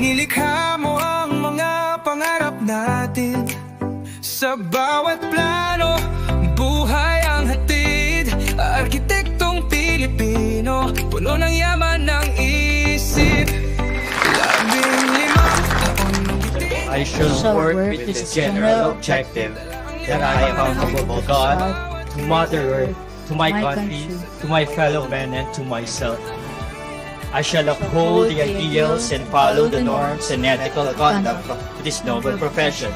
Inilikha mo ang mga pangarap natin. Sa bawat plano, buhay ang hatid. Arkitektong Pilipino, puno ng yaman ng isip. 15 taon I shall work with this general objective, that I am accountable to God, to Mother Earth, to my country, to my fellow men, and to myself. I shall uphold the ideals and follow the norms and ethical conduct of this noble profession.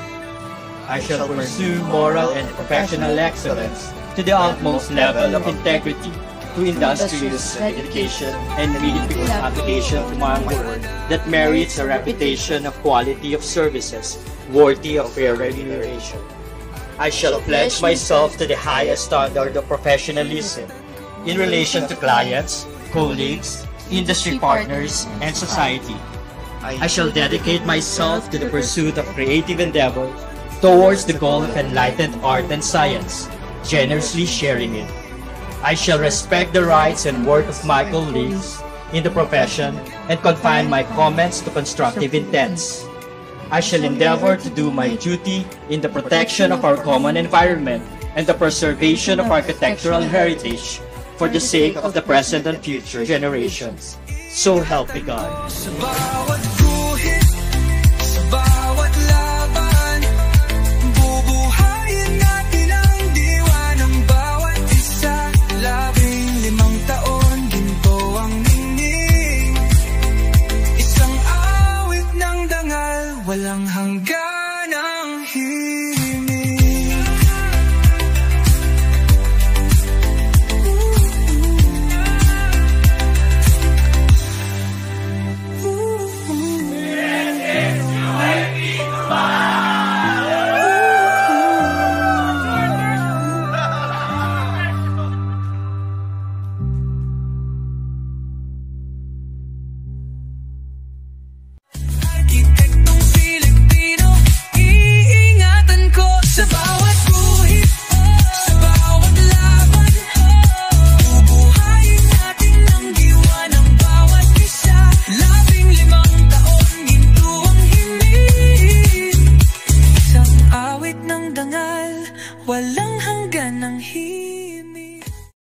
I shall pursue moral and professional excellence to the utmost level of integrity, through industrious dedication and meaningful application to my work that merits a reputation of quality of services worthy of fair remuneration. I shall pledge myself to the highest standard of professionalism in relation to clients, colleagues, industry partners, and society. I shall dedicate myself to the pursuit of creative endeavor towards the goal of enlightened art and science, generously sharing it. I shall respect the rights and work of my colleagues in the profession and confine my comments to constructive intents. I shall endeavor to do my duty in the protection of our common environment and the preservation of architectural heritage for the sake of the present and future generations. So help me God. Sa bawat guhit, sa bawat laban, bubuhayin natin ang diwa ng bawat isa. 15 taon, ginto ang ningning. Isang awit ng dangal, walang hangganang himig.